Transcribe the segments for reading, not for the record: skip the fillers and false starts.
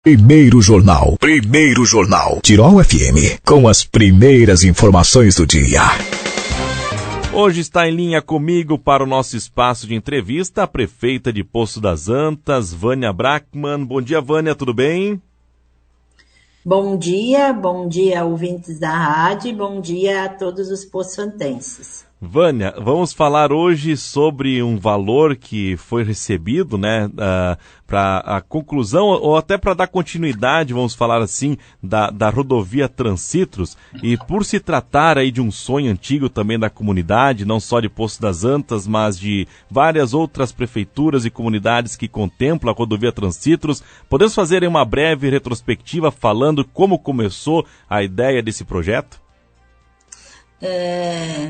Primeiro Jornal. Primeiro Jornal. Tirol FM. Com as primeiras informações do dia. Hoje está em linha comigo para o nosso espaço de entrevista a prefeita de Poço das Antas, Vânia Brackmann. Bom dia, Vânia, tudo bem? Bom dia, ouvintes da rádio, bom dia a todos os poçantenses. Vânia, vamos falar hoje sobre um valor que foi recebido, para a conclusão, ou até para dar continuidade, vamos falar assim, da rodovia Transitros. E por se tratar aí de um sonho antigo também da comunidade, não só de Poço das Antas, mas de várias outras prefeituras e comunidades que contemplam a rodovia Transitros, podemos fazer aí uma breve retrospectiva falando como começou a ideia desse projeto?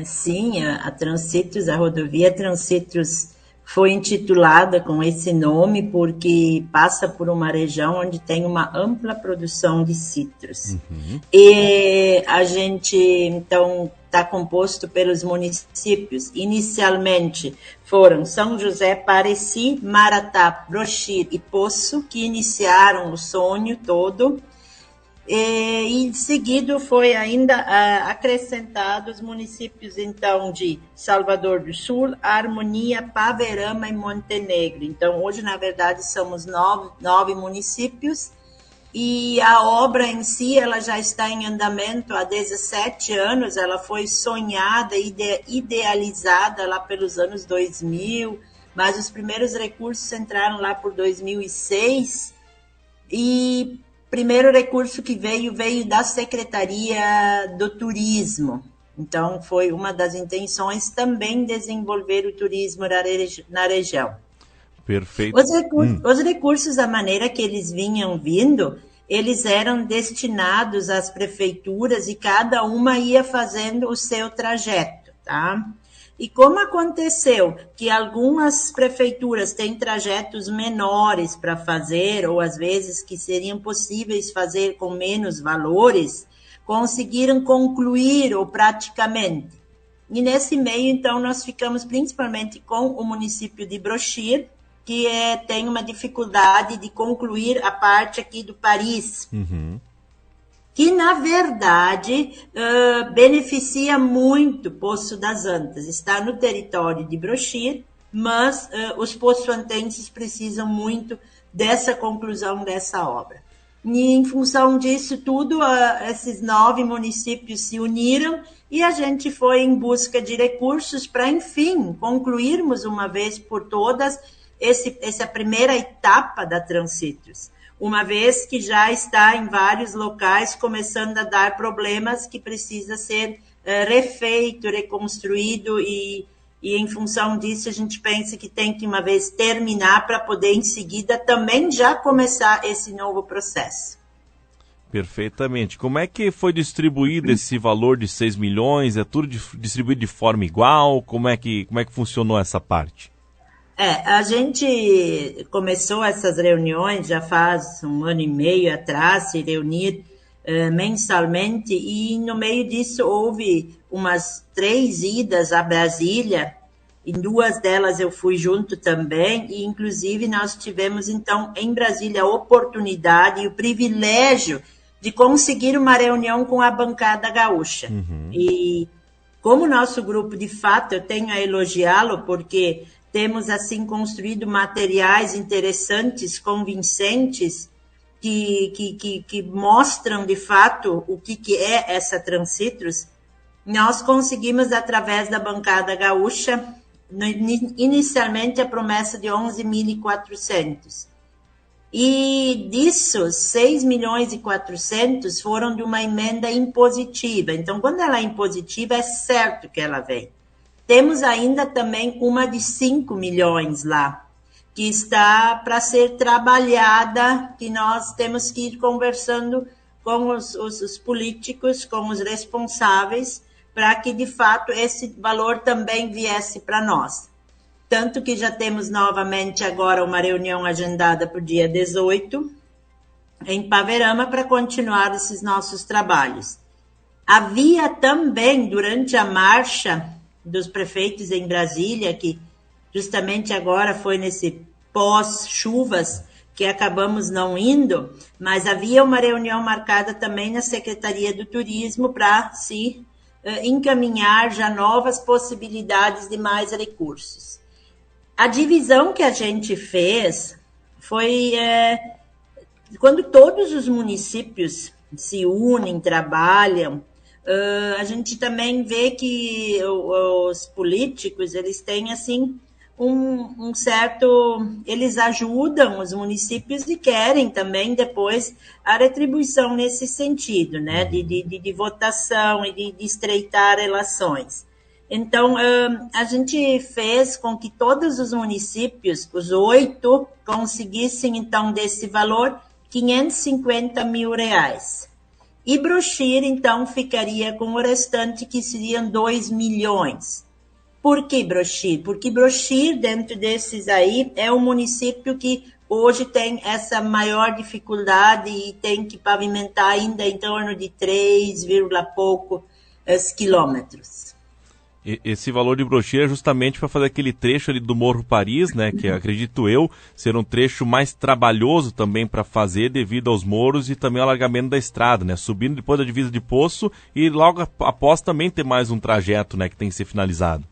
Sim, a Transitros, a rodovia Transitros foi intitulada com esse nome porque passa por uma região onde tem uma ampla produção de citros. E a gente, então, está composto pelos municípios. Inicialmente foram São José, Pareci, Maratá, Brochir e Poço, que iniciaram o sonho todo. E em seguida foi ainda acrescentado os municípios então de Salvador do Sul, Harmonia, Paverama e Montenegro. Então hoje na verdade somos nove municípios e a obra em si ela já está em andamento há 17 anos. Ela foi sonhada e idealizada lá pelos anos 2000, mas os primeiros recursos entraram lá por 2006 e primeiro recurso que veio da Secretaria do Turismo. Então, foi uma das intenções também desenvolver o turismo na região. Perfeito. Os recursos, da maneira que eles vinham vindo, eles eram destinados às prefeituras e cada uma ia fazendo o seu trajeto, tá? E como aconteceu que algumas prefeituras têm trajetos menores para fazer, ou às vezes que seriam possíveis fazer com menos valores, conseguiram concluir ou praticamente. E nesse meio, então, nós ficamos principalmente com o município de Brochir, que tem uma dificuldade de concluir a parte aqui do Paris. Que, na verdade, beneficia muito Poço das Antas. Está no território de Brochir, mas os poçoantenses precisam muito dessa conclusão dessa obra. E, em função disso tudo, esses 9 municípios se uniram e a gente foi em busca de recursos para, enfim, concluirmos uma vez por todas essa primeira etapa da Transitros. Uma vez que já está em vários locais começando a dar problemas que precisa ser refeito, reconstruído e em função disso a gente pensa que tem que uma vez terminar para poder em seguida também já começar esse novo processo. Perfeitamente. Como é que foi distribuído esse valor de 6 milhões? É tudo distribuído de forma igual? Como é que funcionou essa parte? A gente começou essas reuniões já faz 1 ano e meio atrás, se reunir mensalmente, e no meio disso houve umas 3 idas a Brasília, em 2 delas eu fui junto também, e inclusive nós tivemos então em Brasília a oportunidade e o privilégio de conseguir uma reunião com a bancada gaúcha. E como nosso grupo, de fato, eu tenho a elogiá-lo, porque temos, assim, construído materiais interessantes, convincentes, que mostram, de fato, o que é essa Transitros. Nós conseguimos, através da bancada gaúcha, inicialmente a promessa de 11.400. E disso, 6.400.000 foram de uma emenda impositiva. Então, quando ela é impositiva, é certo que ela vem. Temos ainda também uma de 5 milhões lá, que está para ser trabalhada, que nós temos que ir conversando com os políticos, com os responsáveis, para que, de fato, esse valor também viesse para nós. Tanto que já temos novamente agora uma reunião agendada para o dia 18, em Paverama, para continuar esses nossos trabalhos. Havia também, durante a marcha dos prefeitos em Brasília, que justamente agora foi nesse pós-chuvas, que acabamos não indo, mas havia uma reunião marcada também na Secretaria do Turismo para se encaminhar já novas possibilidades de mais recursos. A divisão que a gente fez foi quando todos os municípios se unem, trabalham, a gente também vê que os políticos, eles têm, assim, um certo... Eles ajudam os municípios e querem também, depois, a retribuição nesse sentido, né? De votação e de estreitar relações. Então, a gente fez com que todos os municípios, os 8, conseguissem, então, desse valor, R$550 mil. E Brochir, então, ficaria com o restante, que seriam 2 milhões. Por que Brochir? Porque Brochir, dentro desses aí, é um município que hoje tem essa maior dificuldade e tem que pavimentar ainda em torno de 3, pouco quilômetros. Esse valor de Brochir é justamente para fazer aquele trecho ali do Morro Paris, né, que acredito eu ser um trecho mais trabalhoso também para fazer devido aos morros e também ao alargamento da estrada, né, subindo depois da divisa de Poço e logo após também ter mais um trajeto, né, que tem que ser finalizado.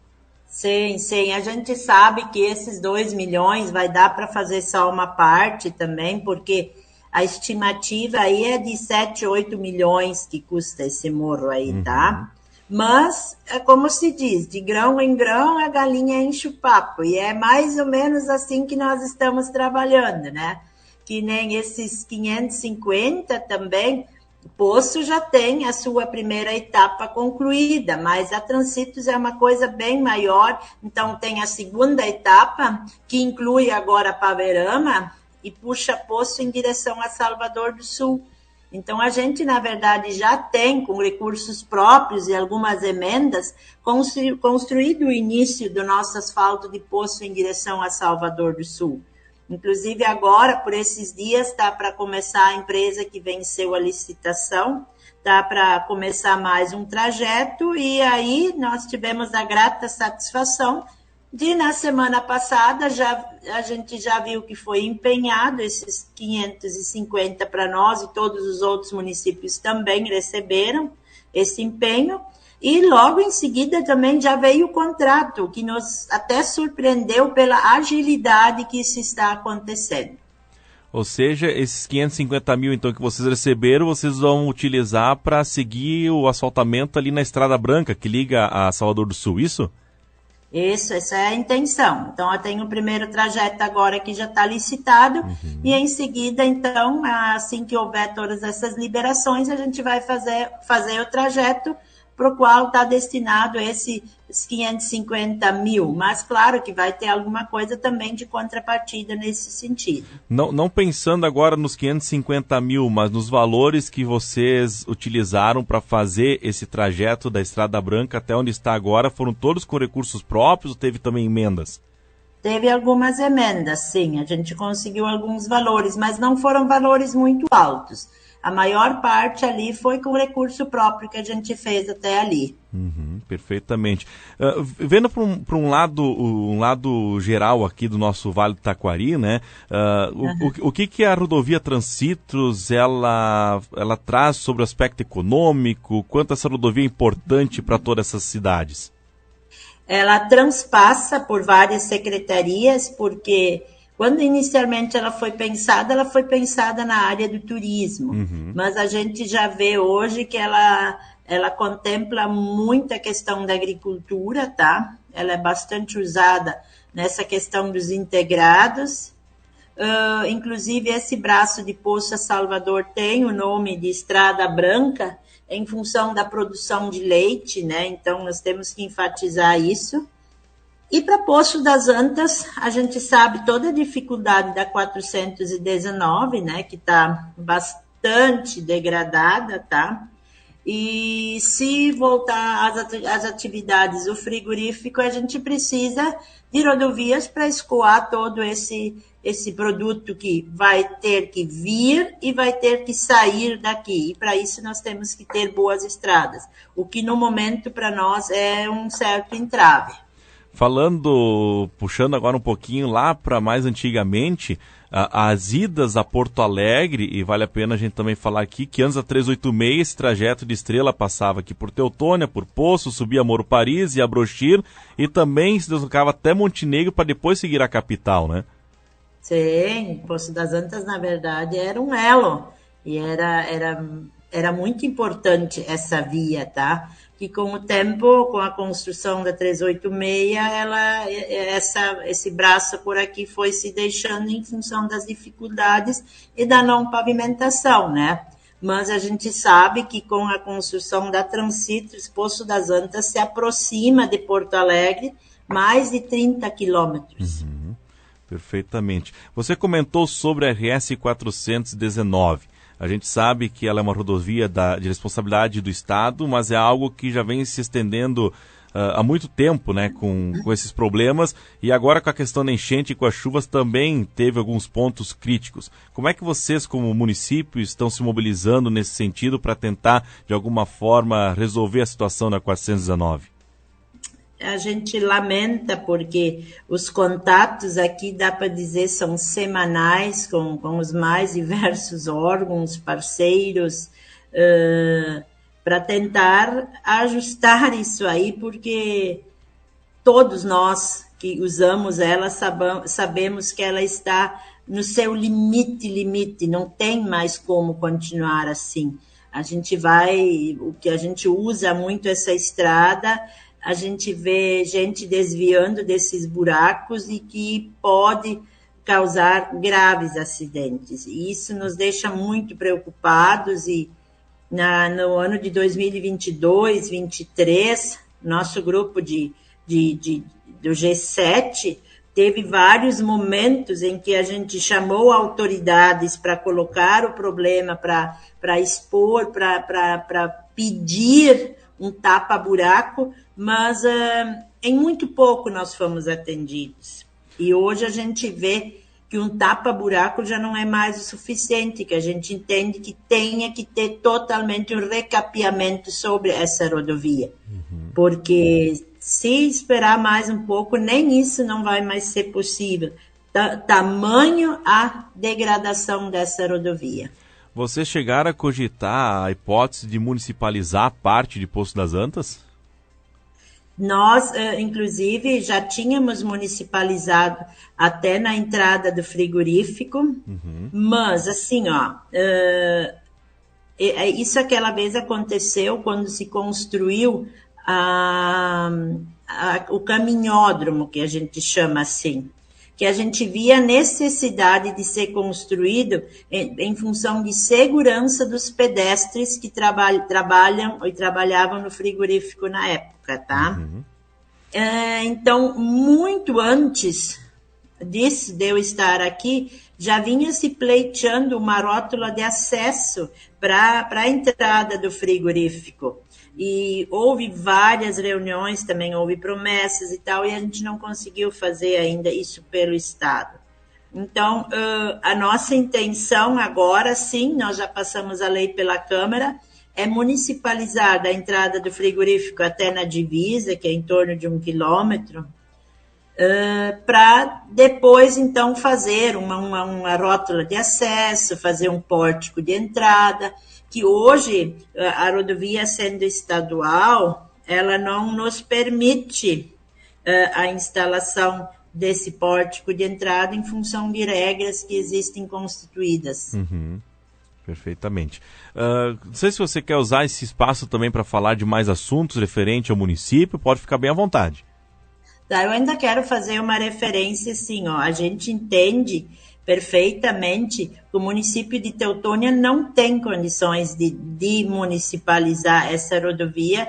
Sim, sim, a gente sabe que esses 2 milhões vai dar para fazer só uma parte também, porque a estimativa aí é de 7, 8 milhões que custa esse morro aí, tá? Mas, como se diz, de grão em grão a galinha enche o papo. E é mais ou menos assim que nós estamos trabalhando, né? Que nem esses 550 também, o Poço já tem a sua primeira etapa concluída, mas a Transitos é uma coisa bem maior. Então, tem a segunda etapa, que inclui agora Paverama e puxa Poço em direção a Salvador do Sul. Então, a gente, na verdade, já tem, com recursos próprios e algumas emendas, construído o início do nosso asfalto de Poço em direção a Salvador do Sul. Inclusive, agora, por esses dias, está para começar a empresa que venceu a licitação, está para começar mais um trajeto, e aí nós tivemos a grata satisfação de, na semana passada, a gente já viu que foi empenhado esses 550 para nós, e todos os outros municípios também receberam esse empenho, e logo em seguida também já veio o contrato, que nos até surpreendeu pela agilidade que isso está acontecendo. Ou seja, esses 550 mil então que vocês receberam, vocês vão utilizar para seguir o asfaltamento ali na Estrada Branca, que liga a Salvador do Sul, isso? Isso, essa é a intenção. Então, eu tenho o primeiro trajeto agora que já está licitado, e em seguida, então, assim que houver todas essas liberações, a gente vai fazer o trajeto para o qual está destinado esses 550 mil. Mas, claro que vai ter alguma coisa também de contrapartida nesse sentido. Não pensando agora nos 550 mil, mas nos valores que vocês utilizaram para fazer esse trajeto da Estrada Branca até onde está agora, foram todos com recursos próprios ou teve também emendas? Teve algumas emendas, sim. A gente conseguiu alguns valores, mas não foram valores muito altos. A maior parte ali foi com o recurso próprio que a gente fez até ali. Perfeitamente. Vendo para um lado geral aqui do nosso Vale do Taquari, né? O que a rodovia Transitos ela traz sobre o aspecto econômico? Quanto essa rodovia é importante para todas essas cidades? Ela transpassa por várias secretarias, porque quando inicialmente ela foi pensada na área do turismo, mas a gente já vê hoje que ela contempla muita questão da agricultura, tá? Ela é bastante usada nessa questão dos integrados. Inclusive, esse braço de Poço a Salvador tem o nome de Estrada Branca, em função da produção de leite, né? Então, nós temos que enfatizar isso. E para Poço das Antas, a gente sabe toda a dificuldade da 419, né, que está bastante degradada, tá? E se voltar às atividades do frigorífico, a gente precisa de rodovias para escoar todo esse produto que vai ter que vir e vai ter que sair daqui. E para isso nós temos que ter boas estradas, o que no momento para nós é um certo entrave. Puxando agora um pouquinho lá para mais antigamente, as idas a Porto Alegre, e vale a pena a gente também falar aqui que antes da 386 esse trajeto de Estrela passava aqui por Teutônia, por Poços, subia Moro Paris e Abrochir, e também se deslocava até Montenegro para depois seguir a capital, né? Sim, Poço das Antas, na verdade, era um elo, e era muito importante essa via, tá? Que com o tempo, com a construção da 386, esse braço por aqui foi se deixando em função das dificuldades e da não pavimentação, né? Mas a gente sabe que com a construção da Transitres, Poço das Antas se aproxima de Porto Alegre mais de 30 quilômetros. Perfeitamente. Você comentou sobre a RS 419. A gente sabe que ela é uma rodovia de responsabilidade do Estado, mas é algo que já vem se estendendo há muito tempo, né, com esses problemas, e agora com a questão da enchente e com as chuvas também teve alguns pontos críticos. Como é que vocês, como município, estão se mobilizando nesse sentido para tentar, de alguma forma, resolver a situação da 419? A gente lamenta porque os contatos aqui, dá para dizer, são semanais com os mais diversos órgãos, parceiros, para tentar ajustar isso aí, porque todos nós que usamos ela sabemos que ela está no seu limite, não tem mais como continuar assim. O que a gente usa muito essa estrada, a gente vê gente desviando desses buracos e que pode causar graves acidentes. E isso nos deixa muito preocupados e no ano de 2022, 2023, nosso grupo do G7 teve vários momentos em que a gente chamou autoridades para colocar o problema, para expor, para pedir um tapa-buraco, mas em muito pouco nós fomos atendidos. E hoje a gente vê que um tapa-buraco já não é mais o suficiente, que a gente entende que tenha que ter totalmente um recapeamento sobre essa rodovia. Porque se esperar mais um pouco, nem isso não vai mais ser possível. Tamanho a degradação dessa rodovia. Vocês chegaram a cogitar a hipótese de municipalizar parte de Poço das Antas? Nós, inclusive, já tínhamos municipalizado até na entrada do frigorífico, mas, assim, isso aquela vez aconteceu quando se construiu o caminhódromo, que a gente chama assim, que a gente via a necessidade de ser construído em função de segurança dos pedestres que trabalham e trabalhavam no frigorífico na época, tá? Então, muito antes disso, de eu estar aqui, já vinha se pleiteando uma rótula de acesso para a entrada do frigorífico. E houve várias reuniões, também houve promessas e tal, e a gente não conseguiu fazer ainda isso pelo Estado. Então, a nossa intenção agora, sim, nós já passamos a lei pela Câmara, é municipalizar da entrada do frigorífico até na divisa, que é em torno de 1 quilômetro, para depois, então, fazer uma rótula de acesso, fazer um pórtico de entrada, que hoje, a rodovia sendo estadual, ela não nos permite a instalação desse pórtico de entrada em função de regras que existem constituídas. Perfeitamente. Não sei se você quer usar esse espaço também para falar de mais assuntos referentes ao município, pode ficar bem à vontade. Tá, eu ainda quero fazer uma referência assim, a gente entende perfeitamente que o município de Teutônia não tem condições de municipalizar essa rodovia,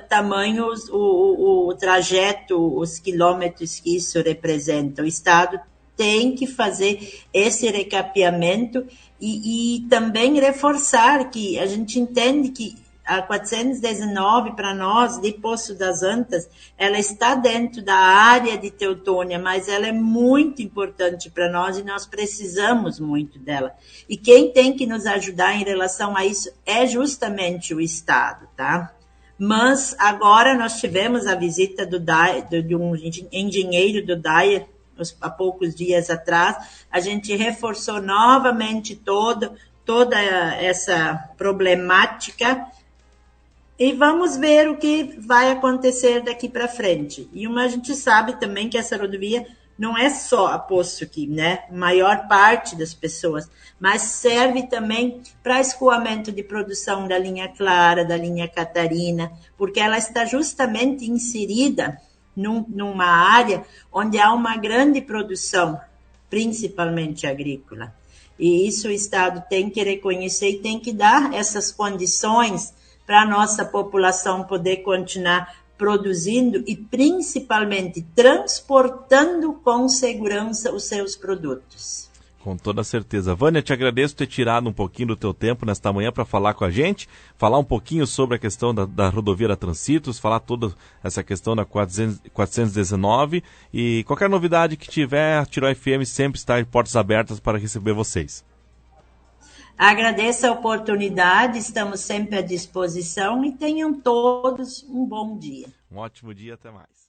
tamanho o trajeto, os quilômetros que isso representa. O Estado tem que fazer esse recapeamento e também reforçar que a gente entende que a 419, para nós, de Poço das Antas, ela está dentro da área de Teutônia, mas ela é muito importante para nós e nós precisamos muito dela. E quem tem que nos ajudar em relação a isso é justamente o Estado, tá? Mas agora nós tivemos a visita de um engenheiro do DAIA, há poucos dias atrás, a gente reforçou novamente toda essa problemática e vamos ver o que vai acontecer daqui para frente. E a gente sabe também que essa rodovia não é só a Poço aqui, né? A maior parte das pessoas, mas serve também para escoamento de produção da linha Clara, da linha Catarina, porque ela está justamente inserida numa área onde há uma grande produção, principalmente agrícola. E isso o Estado tem que reconhecer e tem que dar essas condições para a nossa população poder continuar produzindo e principalmente transportando com segurança os seus produtos. Com toda certeza. Vânia, te agradeço por ter tirado um pouquinho do teu tempo nesta manhã para falar com a gente, falar um pouquinho sobre a questão da rodovia da Transitos, falar toda essa questão da 419 e qualquer novidade que tiver, a Tirol FM sempre está de portas abertas para receber vocês. Agradeço a oportunidade, estamos sempre à disposição e tenham todos um bom dia. Um ótimo dia, até mais.